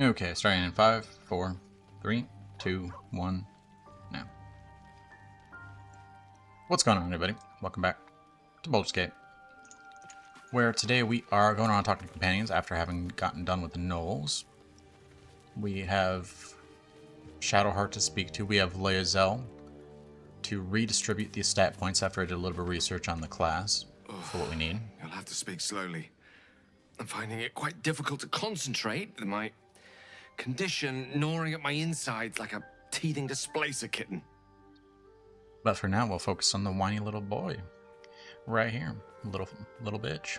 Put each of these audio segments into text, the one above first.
Okay, starting in 5, 4, 3, 2, 1, now. What's going on, everybody? Welcome back to Baldur's Gate, where today we are going around talking to companions after having gotten done with the gnolls. We have Shadowheart to speak to. We have Laezel to redistribute the stat points after I did a little bit of research on the class for what we need. You'll have to speak slowly. I'm finding it quite difficult to concentrate with my condition gnawing at my insides like a teething displacer kitten. But for now, we'll focus on the whiny little boy right here. Little bitch.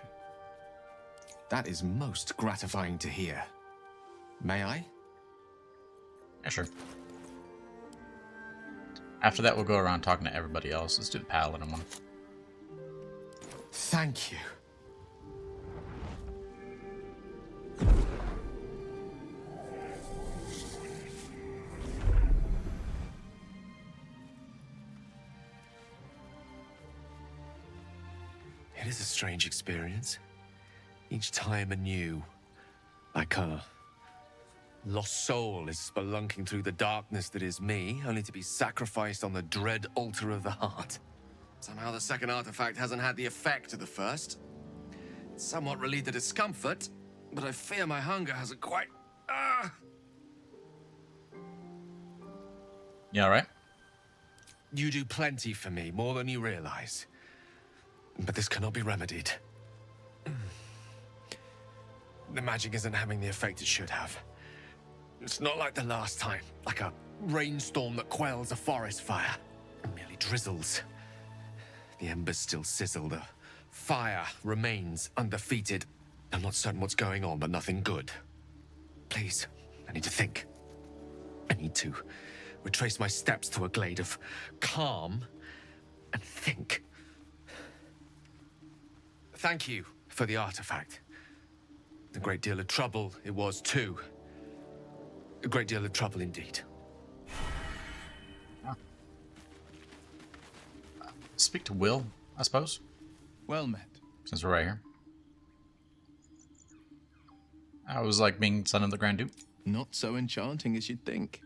That is most gratifying to hear. May I? Yeah, sure. After that, we'll go around talking to everybody else. Let's do the paladin one. Thank you. It is a strange experience. Each time anew. Like a lost soul is spelunking through the darkness that is me, only to be sacrificed on the dread altar of the heart. Somehow the second artifact hasn't had the effect of the first. It's somewhat relieved the discomfort, but I fear my hunger hasn't quite... You alright? You do plenty for me, more than you realize. But this cannot be remedied. The magic isn't having the effect it should have. It's not like the last time, like a rainstorm that quells a forest fire. It merely drizzles. The embers still sizzle, the fire remains undefeated. I'm not certain what's going on, but nothing good. Please, I need to think. I need to retrace my steps to a glade of calm and think. Thank you for the artifact. A great deal of trouble it was, too. A great deal of trouble indeed. Speak to Will, I suppose, Well met. since we're right here. I was like being son of the Grand Duke. Not so enchanting as you'd think.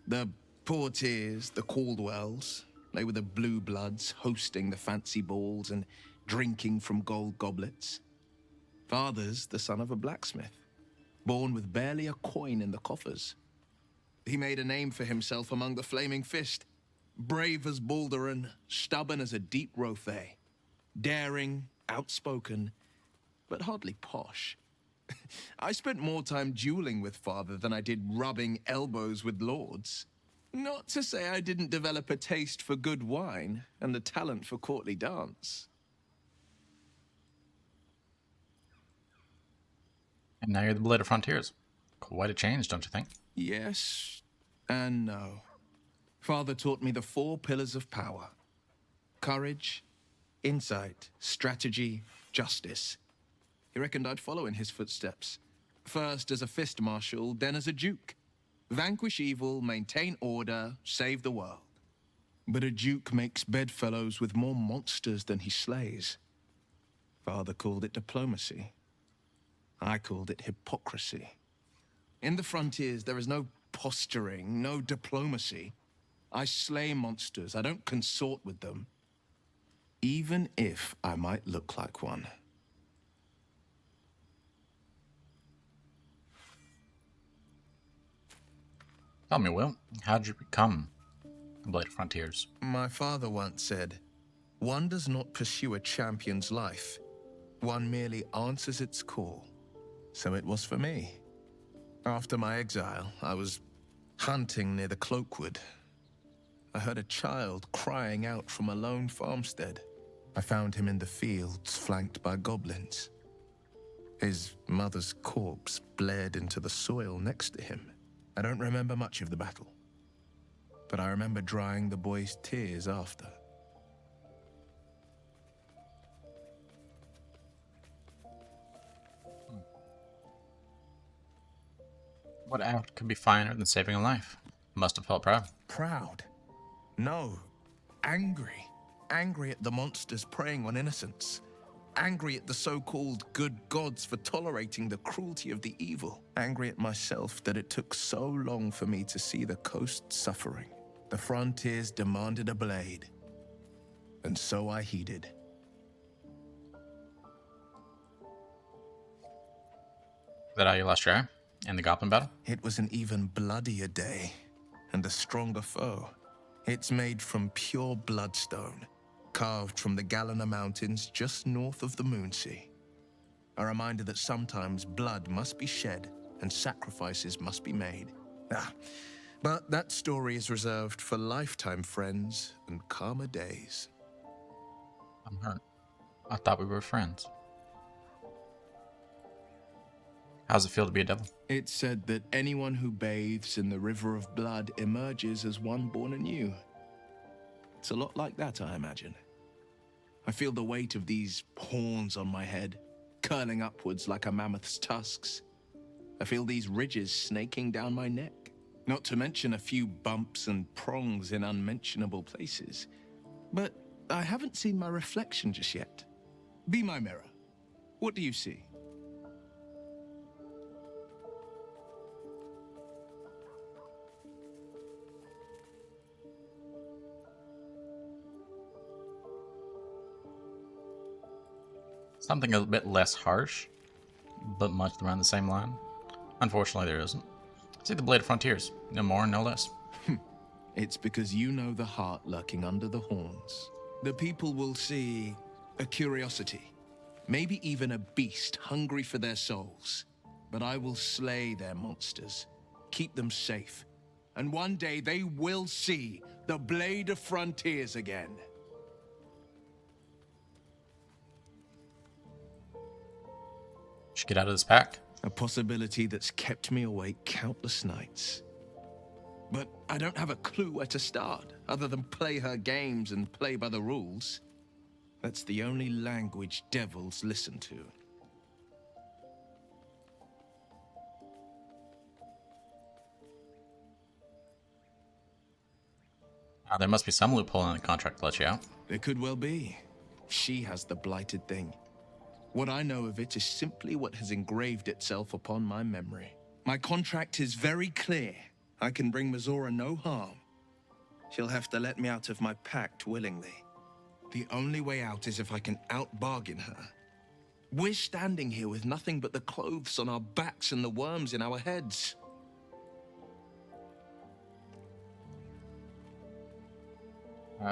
The Portiers, the Caldwells, they were the blue bloods hosting the fancy balls and drinking from gold goblets. Father's the son of a blacksmith, born with barely a coin in the coffers. He made a name for himself among the Flaming Fist. Brave as Baldur and stubborn as a deep Rothay. Daring, outspoken, but hardly posh. I spent more time dueling with father than I did rubbing elbows with lords. Not to say I didn't develop a taste for good wine and a talent for courtly dance. And now you're the Blade of Frontiers. Quite a change, don't you think? Yes and no. Father taught me the 4 pillars of power. Courage, insight, strategy, justice. He reckoned I'd follow in his footsteps. First as a fist marshal, then as a duke. Vanquish evil, maintain order, save the world. But a duke makes bedfellows with more monsters than he slays. Father called it diplomacy. I called it hypocrisy. In the frontiers, there is no posturing, no diplomacy. I slay monsters. I don't consort with them. Even if I might look like one. Tell me, Will, how did you become the Blade of Frontiers? My father once said, one does not pursue a champion's life. One merely answers its call. So it was for me. After my exile, I was hunting near the Cloakwood. I heard a child crying out from a lone farmstead. I found him in the fields, flanked by goblins. His mother's corpse bled into the soil next to him. I don't remember much of the battle, but I remember drying the boy's tears after. What act could be finer than saving a life? Must have felt proud. Proud? No. Angry. Angry at the monsters preying on innocents. Angry at the so-called good gods for tolerating the cruelty of the evil. Angry at myself that it took so long for me to see the coast suffering. The frontiers demanded a blade. And so I heeded. Is that how you lost your eye? In the goblin battle? It was an even bloodier day, and a stronger foe. It's made from pure bloodstone, carved from the Galena Mountains just north of the Moonsea. A reminder that sometimes blood must be shed and sacrifices must be made. But that story is reserved for lifetime friends and calmer days. I'm hurt. I thought we were friends. How's it feel to be a devil? It's said that anyone who bathes in the river of blood emerges as one born anew. It's a lot like that, I imagine. I feel the weight of these horns on my head, curling upwards like a mammoth's tusks. I feel these ridges snaking down my neck, not to mention a few bumps and prongs in unmentionable places. But I haven't seen my reflection just yet. Be my mirror. What do you see? Something a bit less harsh, but much around the same line. Unfortunately, there isn't. See the Blade of Frontiers. No more, no less. It's because you know the heart lurking under the horns. The people will see a curiosity, maybe even a beast hungry for their souls. But I will slay their monsters, keep them safe, and one day they will see the Blade of Frontiers again. Should get out of this pack. A possibility that's kept me awake countless nights. But I don't have a clue where to start, other than play her games and play by the rules. That's the only language devils listen to. There must be some loophole in the contract to let you out. There could well be. She has the blighted thing. What I know of it is simply what has engraved itself upon my memory. My contract is very clear. I can bring Mizora no harm. She'll have to let me out of my pact willingly. The only way out is if I can out-bargain her. We're standing here with nothing but the clothes on our backs and the worms in our heads.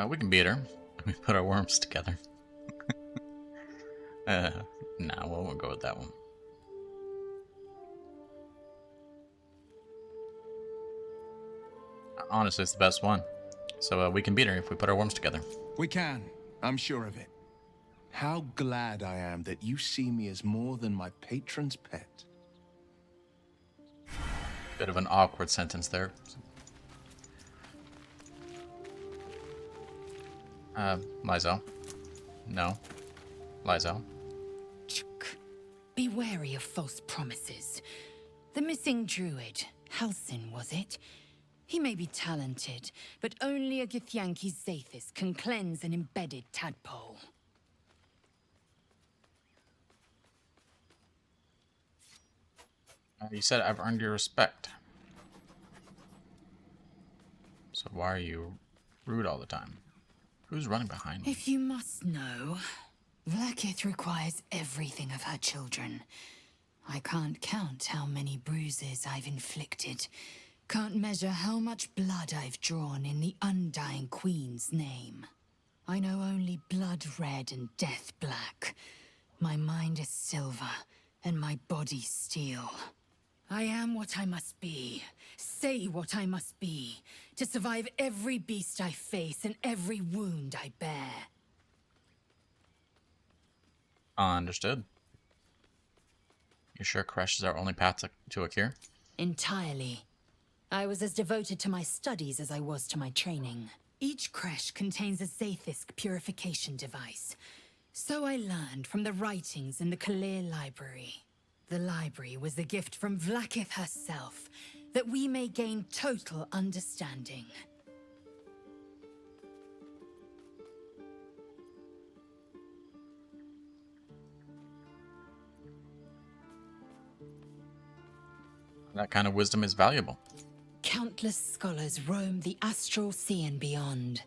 We can beat her. We put our worms together. No, we won't go with that one. Honestly, it's the best one. So we can beat her if we put our worms together. We can. I'm sure of it. How glad I am that you see me as more than my patron's pet. Bit of an awkward sentence there. Lizo. No. Lizo. Be wary of false promises. The missing druid, Halsin, was it? He may be talented, but only a Githyanki Zathis can cleanse an embedded tadpole. You said I've earned your respect. So why are you rude all the time? Who's running behind me? If you must know, Vlaakith requires everything of her children. I can't count how many bruises I've inflicted. Can't measure how much blood I've drawn in the Undying Queen's name. I know only blood red and death black. My mind is silver, and my body steel. I am what I must be, say what I must be, to survive every beast I face and every wound I bear. Understood. You sure Kresh is our only path to a cure? Entirely. I was as devoted to my studies as I was to my training. Each Kresh contains a Zathisk purification device. So I learned from the writings in the Kalir Library. The library was a gift from Vlaakith herself, that we may gain total understanding. That kind of wisdom is valuable. Countless scholars roam the astral sea and beyond,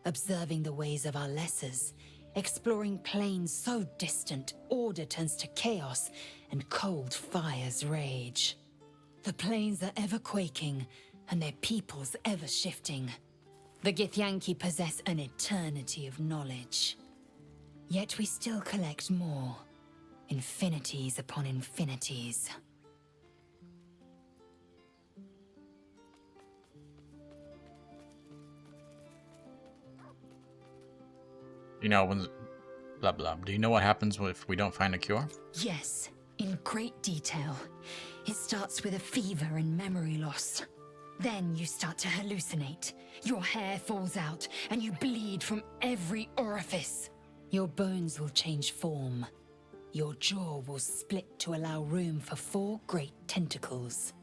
observing the ways of our lessers, exploring planes so distant order turns to chaos and cold fires rage. The planes are ever quaking, and their peoples ever shifting. The Githyanki possess an eternity of knowledge. Yet we still collect more. Infinities upon infinities. You know, when blah blah. Do you know what happens if we don't find a cure? Yes, in great detail. It starts with a fever and memory loss. Then you start to hallucinate. Your hair falls out, and you bleed from every orifice. Your bones will change form. Your jaw will split to allow room for 4 great tentacles.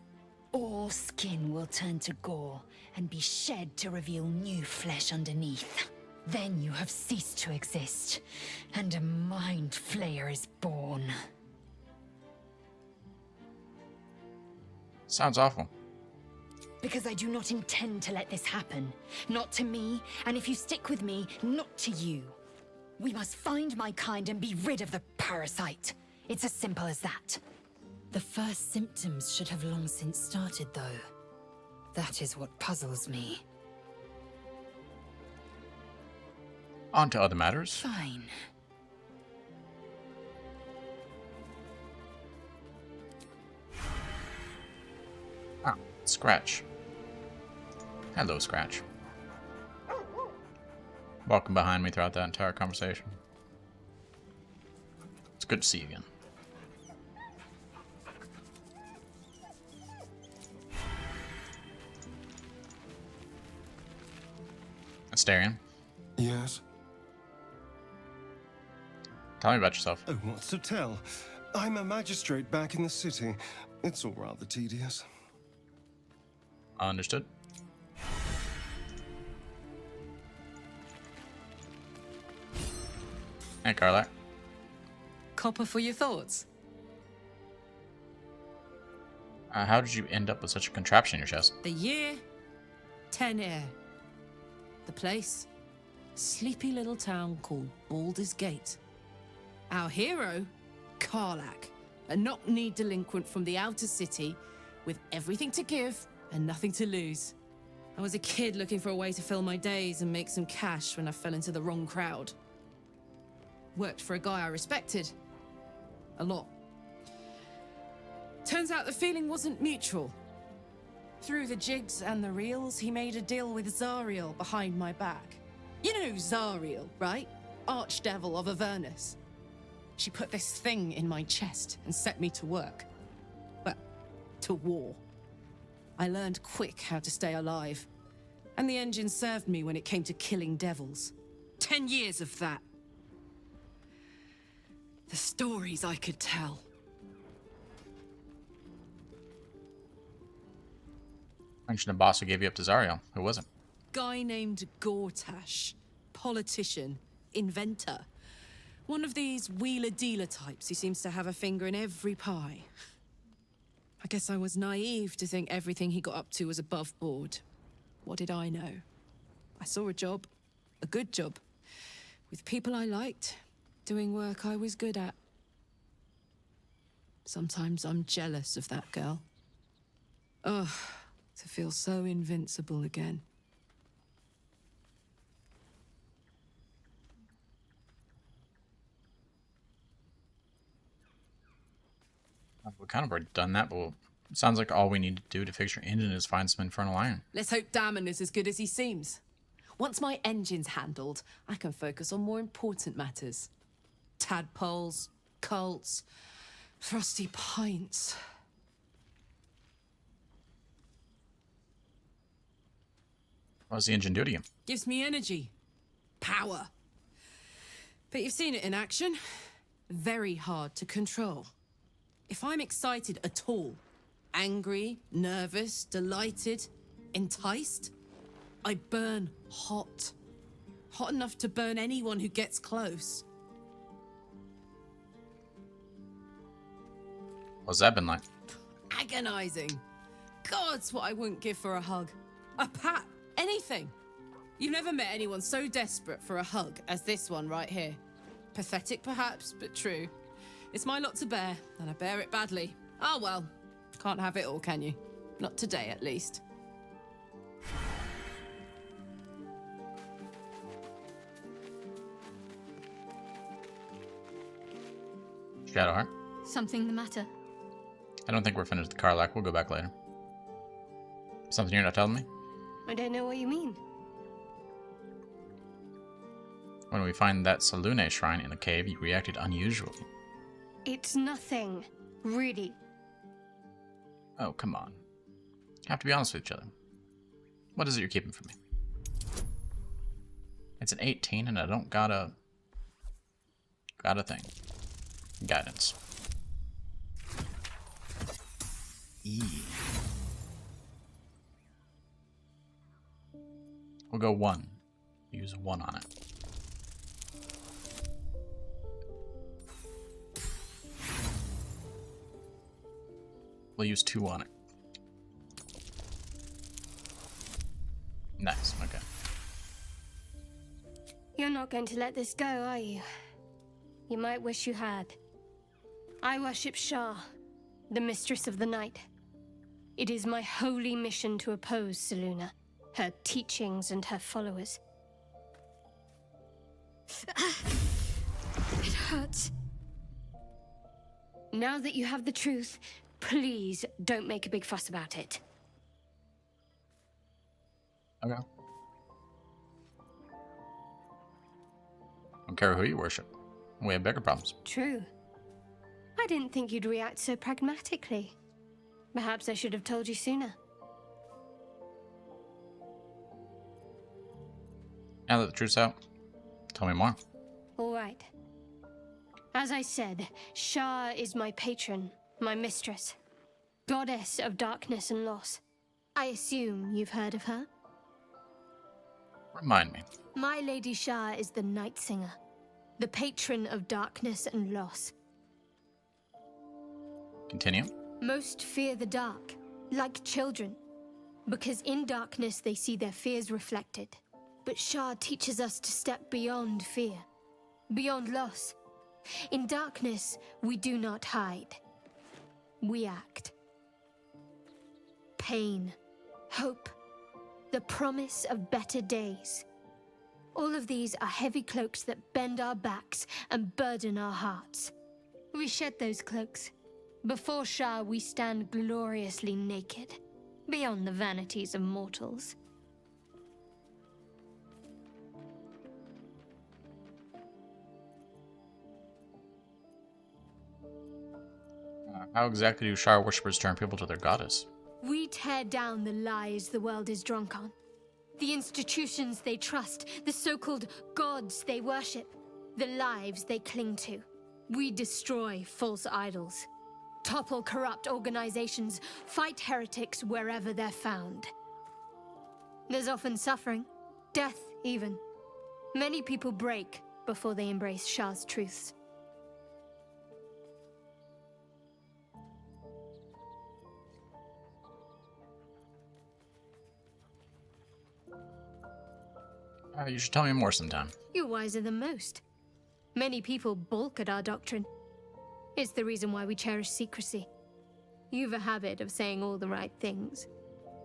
All skin will turn to gore and be shed to reveal new flesh underneath. Then you have ceased to exist, and a mind flayer is born. Sounds awful. Because I do not intend to let this happen. Not to me, and if you stick with me, not to you. We must find my kind and be rid of the parasite. It's as simple as that. The first symptoms should have long since started, though. That is what puzzles me. On to other matters. Fine. Ah, Scratch. Hello, Scratch. Walking behind me throughout that entire conversation. It's good to see you again. Astarion, Yes? tell me about yourself. Oh, what's to tell? I'm a magistrate back in the city. It's all rather tedious. Understood. Hey, Carla. Copper for your thoughts. How did you end up with such a contraption in your chest? The year, 10 air. The place, sleepy little town called Baldur's Gate. Our hero, Karlak, a knock-knee delinquent from the outer city with everything to give and nothing to lose. I was a kid looking for a way to fill my days and make some cash when I fell into the wrong crowd. Worked for a guy I respected. A lot. Turns out the feeling wasn't mutual. Through the jigs and the reels, he made a deal with Zariel behind my back. You know Zariel, right? Archdevil of Avernus. She put this thing in my chest and set me to work. Well, to war. I learned quick how to stay alive. And the engine served me when it came to killing devils. 10 years of that. The stories I could tell. Mentioned a boss who gave you up to Zariel. Who was it? Guy named Gortash. Politician. Inventor. One of these wheeler-dealer types who seems to have a finger in every pie. I guess I was naive to think everything he got up to was above board. What did I know? I saw a job. A good job. With people I liked. Doing work I was good at. Sometimes I'm jealous of that girl. Ugh, to feel so invincible again. We kind of already done that, but it sounds like all we need to do to fix your engine is find some infernal iron. Let's hope Damon is as good as he seems. Once my engine's handled, I can focus on more important matters. Tadpoles, cults, frosty pints. What does the engine do to you? Gives me energy. Power. But you've seen it in action. Very hard to control. If I'm excited at all, angry, nervous, delighted, enticed, I burn hot. Hot enough to burn anyone who gets close. What's that been like? Agony. agonizing. Gods, what I wouldn't give for a hug. A pat, anything. You've never met anyone so desperate for a hug as this one right here. Pathetic perhaps, but true. It's my lot to bear, and I bear it badly. Oh well, can't have it all, can you? Not today, at least. Shadowheart. Something the matter? I don't think we're finished with Karlak. We'll go back later. Something you're not telling me? I don't know what you mean. When we find that Selune shrine in the cave, you reacted unusually. It's nothing, really. Oh, come on. You have to be honest with each other. What is it you're keeping from me? It's an 18 and I don't got a thing. Guidance. We'll go 1. Use 1 on it. We'll use 2 on it. Nice, okay. You're not going to let this go, are you? You might wish you had. I worship Shah, the mistress of the night. It is my holy mission to oppose Selune, her teachings and her followers. It hurts. Now that you have the truth, please don't make a big fuss about it. Okay. Don't care who you worship. We have bigger problems. True. I didn't think you'd react so pragmatically. Perhaps I should have told you sooner. Now that the truth's out, tell me more. All right. As I said, Shah is my patron, my mistress, goddess of darkness and loss. I assume you've heard of her? Remind me. My Lady Shah is the Night Singer, the patron of darkness and loss. Continue. Most fear the dark, like children, because in darkness they see their fears reflected. But Shah teaches us to step beyond fear, beyond loss. In darkness, we do not hide. We act. Pain, hope, the promise of better days. All of these are heavy cloaks that bend our backs and burden our hearts. We shed those cloaks. Before Shah, we stand gloriously naked, beyond the vanities of mortals. How exactly do Shah worshippers turn people to their goddess? We tear down the lies the world is drunk on. The institutions they trust, the so-called gods they worship, the lives they cling to. We destroy false idols, topple corrupt organizations, fight heretics wherever they're found. There's often suffering, death even. Many people break before they embrace Shah's truths. You should tell me more sometime. You're wiser than most. Many people balk at our doctrine. It's the reason why we cherish secrecy. You've a habit of saying all the right things.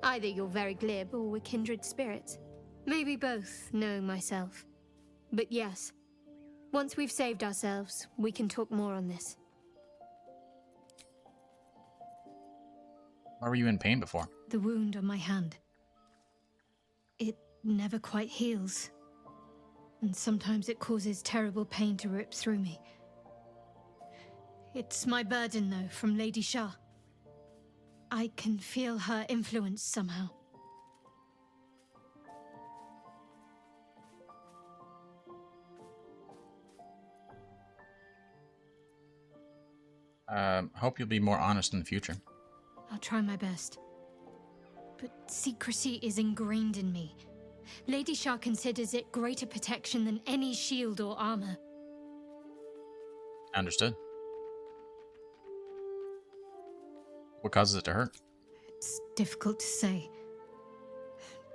Either you're very glib or we're kindred spirits. Maybe both, knowing myself. But yes, once we've saved ourselves, we can talk more on this. Why were you in pain before? The wound on my hand. It never quite heals. And sometimes it causes terrible pain to rip through me. It's my burden, though, from Lady Shah. I can feel her influence somehow. Hope you'll be more honest in the future. I'll try my best. But secrecy is ingrained in me. Lady Shah considers it greater protection than any shield or armor. Understood. What causes it to hurt? It's difficult to say.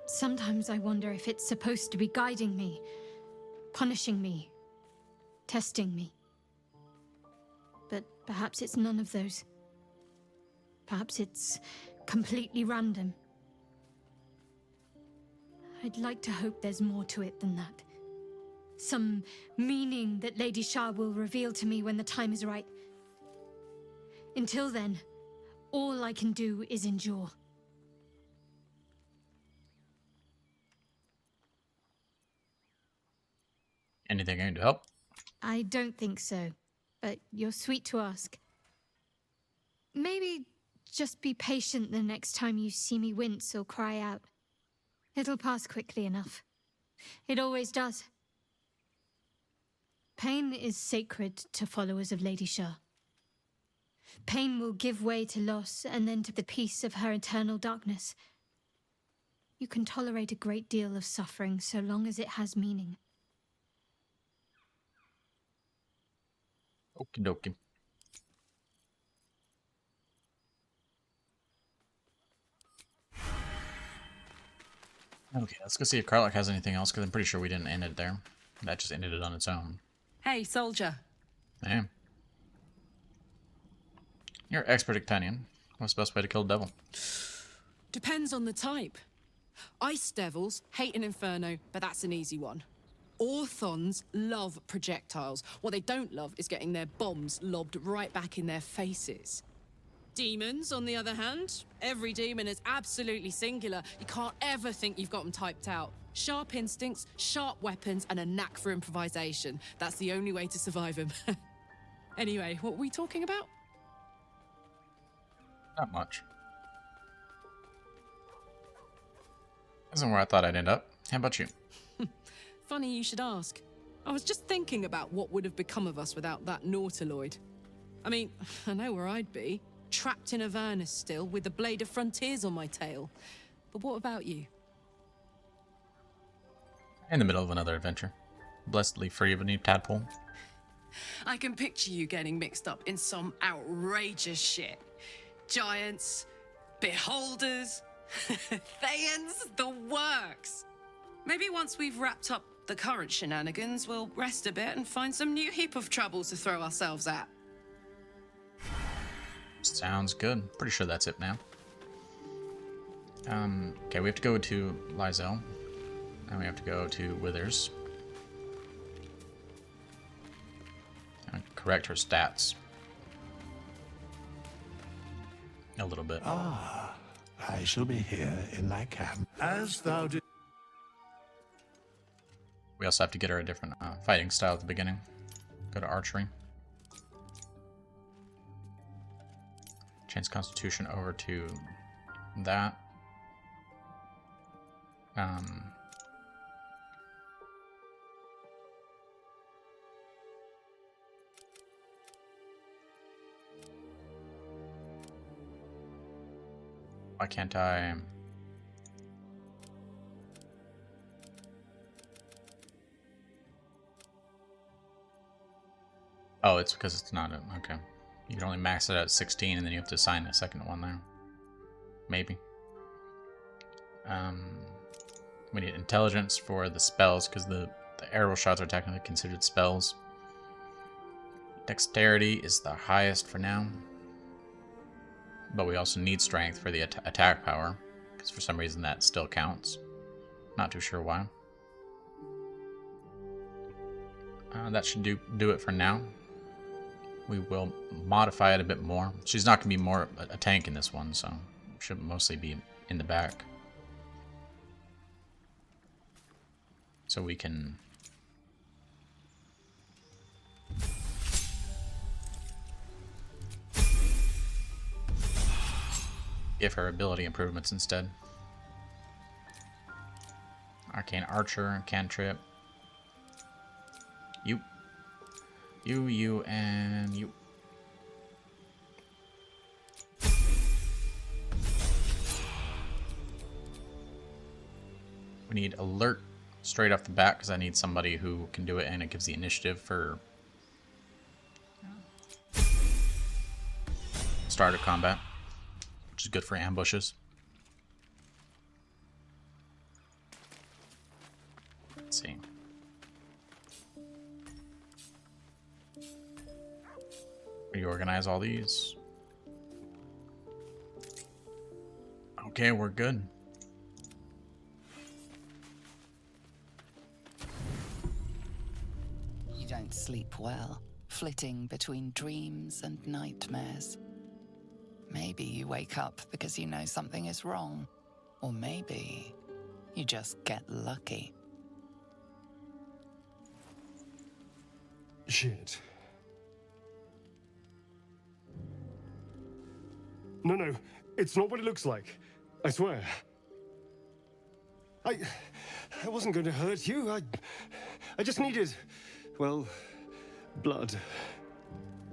Sometimes I wonder if it's supposed to be guiding me, punishing me, testing me. But perhaps it's none of those. Perhaps it's completely random. I'd like to hope there's more to it than that. Some meaning that Lady Shah will reveal to me when the time is right. Until then, all I can do is endure. Anything I can do to help? I don't think so, but you're sweet to ask. Maybe just be patient the next time you see me wince or cry out. It'll pass quickly enough. It always does. Pain is sacred to followers of Lady Shah. Pain will give way to loss and then to the peace of her eternal darkness. You can tolerate a great deal of suffering so long as it has meaning. Okie dokie. Okay, let's go see if Karlach has anything else, because I'm pretty sure we didn't end it there. That just ended it on its own. Hey, soldier. Damn. You're expert Ictanian. What's the best way to kill a devil? Depends on the type. Ice devils hate an inferno, but that's an easy one. Orthons love projectiles. What they don't love is getting their bombs lobbed right back in their faces. Demons, on the other hand, every demon is absolutely singular. You can't ever think you've got them typed out. Sharp instincts, sharp weapons, and a knack for improvisation. That's the only way to survive them. Anyway, what were we talking about? Not much. Isn't where I thought I'd end up. How about you? Funny you should ask. I was just thinking about what would have become of us without that Nautiloid. I mean, I know where I'd be. Trapped in Avernus still, with the Blade of Frontiers on my tail. But what about you? In the middle of another adventure. Blessedly free of a new tadpole. I can picture you getting mixed up in some outrageous shit. Giants, beholders, Thayans, the works. Maybe once we've wrapped up the current shenanigans, we'll rest a bit and find some new heap of trouble to throw ourselves at. Sounds good. Pretty sure that's it now. Okay, we have to go to Lysel. And we have to go to Withers. And correct her stats. A little bit. Ah, I shall be here in thy camp, as thou did. We also have to get her a different fighting style at the beginning. Go to archery. Change Constitution over to that. Why can't I? Oh, it's because it's not a, okay. You can only max it out at 16 and then you have to assign a second one there. Maybe. We need intelligence for the spells because the arrow shots are technically considered spells. Dexterity is the highest for now. But we also need strength for the attack power because for some reason that still counts. Not too sure why. That should do it for now. We will modify it a bit more. She's not going to be more a tank in this one, so should mostly be in the back. So we can give her ability improvements instead. Arcane Archer, Cantrip. You, and you. We need Alert straight off the bat because I need somebody who can do it and it gives the initiative for start of combat. which is good for ambushes. Let's see. Reorganize all these. Okay, we're good. You don't sleep well, flitting between dreams and nightmares. Maybe you wake up because you know something is wrong, or maybe you just get lucky. Shit. No, it's not what it looks like. I swear. I wasn't going to hurt you. I just needed, well, blood.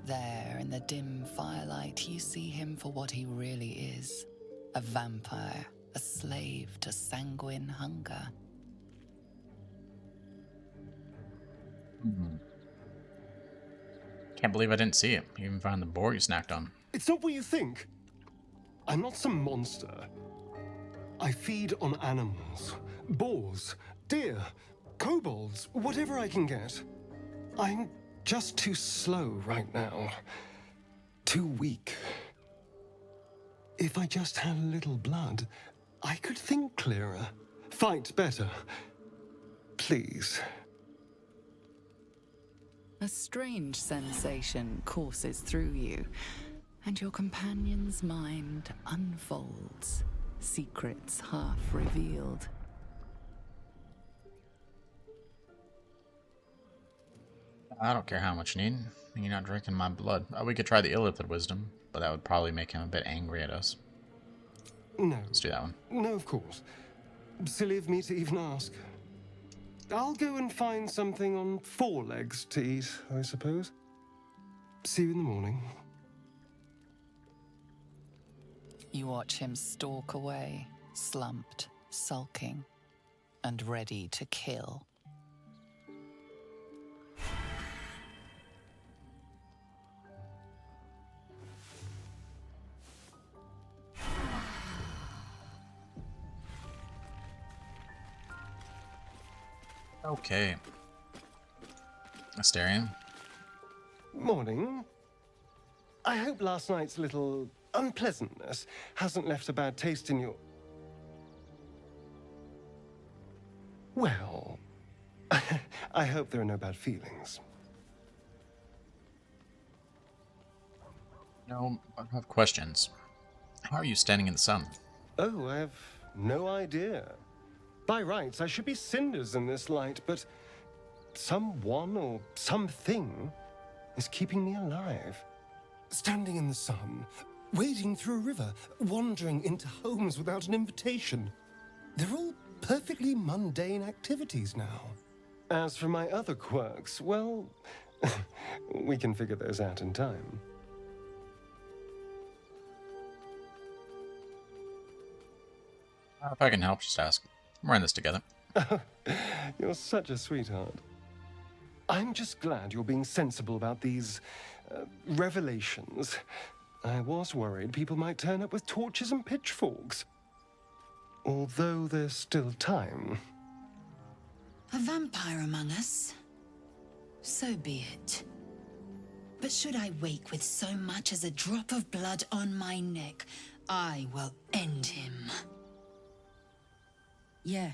There, in the dim firelight, you see him for what he really is. A vampire, a slave to sanguine hunger. Can't believe I didn't see it. You even found the boar you snacked on. It's not what you think. I'm not some monster. I feed on animals. Boars, deer, kobolds, whatever I can get. I'm just too slow right now. Too weak. If I just had a little blood, I could think clearer, fight better. Please. A strange sensation courses through you, and your companion's mind unfolds, secrets half revealed. I don't care how much you need. You're not drinking my blood. We could try the Illithid Wisdom, but that would probably make him a bit angry at us. No. Let's do that one. No, of course. Silly of me to even ask. I'll go and find something on 4 legs to eat, I suppose. See you in the morning. You watch him stalk away, slumped, sulking, and ready to kill. Okay. Asterion. Morning. I hope last night's little unpleasantness hasn't left a bad taste in your... Well, I hope there are no bad feelings. No, I have questions. How are you standing in the sun? Oh, I have no idea. By rights, I should be cinders in this light, but someone or something is keeping me alive. Standing in the sun, wading through a river, wandering into homes without an invitation. They're all perfectly mundane activities now. As for my other quirks, well, we can figure those out in time. If I can help, just ask. We're in this together. You're such a sweetheart. I'm just glad you're being sensible about these revelations. I was worried people might turn up with torches and pitchforks. Although there's still time. A vampire among us? So be it. But should I wake with so much as a drop of blood on my neck, I will end him. Yeah.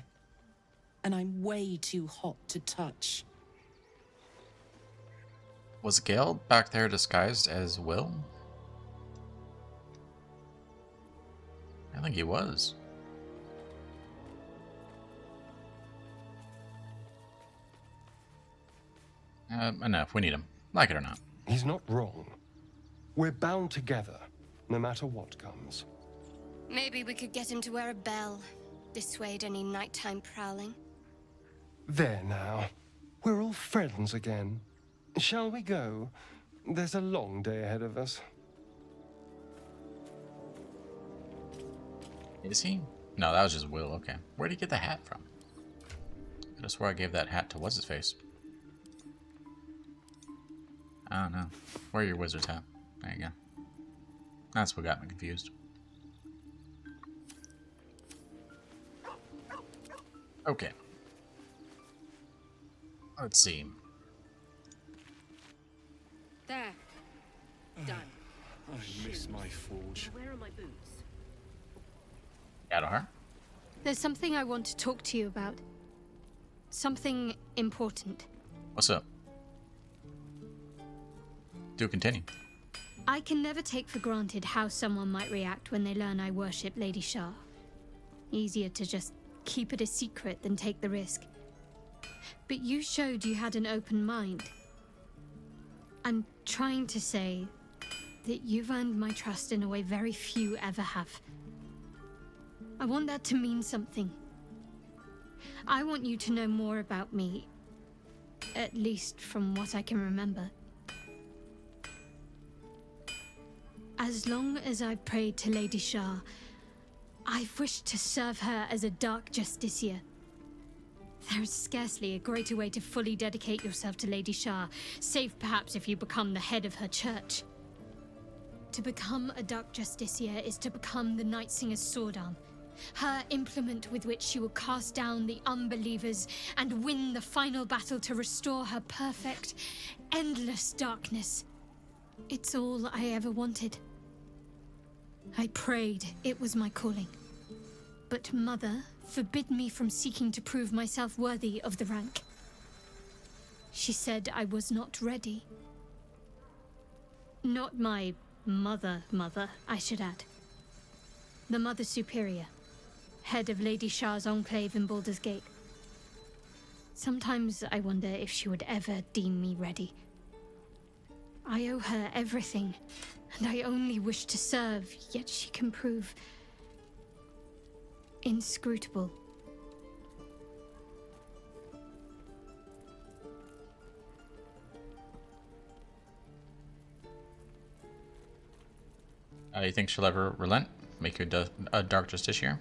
And I'm way too hot to touch. Was Gale back there disguised as Will? I think he was. Enough. We need him. Like it or not. He's not wrong. We're bound together, no matter what comes. Maybe we could get him to wear a bell. Dissuade any nighttime prowling. There now. We're all friends again. Shall we go? There's a long day ahead of us. Is he? No, that was just Will. Okay. Where'd he get the hat from? I just swear I gave that hat to what's-his-face. I don't know. Where your wizard's hat? There you go. That's what got me confused. Okay. Let's see. There. Done. I miss my forge. Where are my boots? Adahar? There's something I want to talk to you about. Something important. What's up? Do continue. I can never take for granted how someone might react when they learn I worship Lady Shah. Easier to just keep it a secret than take the risk. But you showed you had an open mind. I'm trying to say that you've earned my trust in a way very few ever have. I want that to mean something. I want you to know more about me, at least from what I can remember. As long as I've prayed to Lady Shah, I've wished to serve her as a Dark Justiciar. There is scarcely a greater way to fully dedicate yourself to Lady Shah, save perhaps if you become the head of her church. To become a Dark Justiciar is to become the Night Singer's sword arm, her implement with which she will cast down the unbelievers and win the final battle to restore her perfect, endless darkness. It's all I ever wanted. I prayed it was my calling. But Mother forbid me from seeking to prove myself worthy of the rank. She said I was not ready. Not my mother, I should add. The Mother Superior, head of Lady Shah's enclave in Baldur's Gate. Sometimes I wonder if she would ever deem me ready. I owe her everything, and I only wish to serve, yet she can prove inscrutable. You think she'll ever relent? Make you a Dark Justiciar?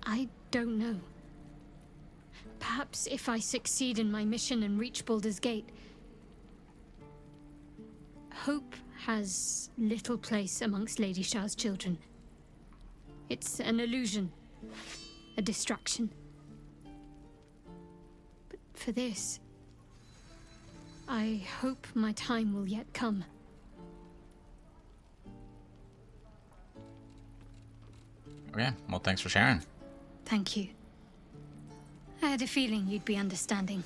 I don't know. Perhaps if I succeed in my mission and reach Baldur's Gate. Hope has little place amongst Lady Shah's children. It's an illusion, a distraction. But for this, I hope my time will yet come. Okay, well, thanks for sharing. Thank you. I had a feeling you'd be understanding.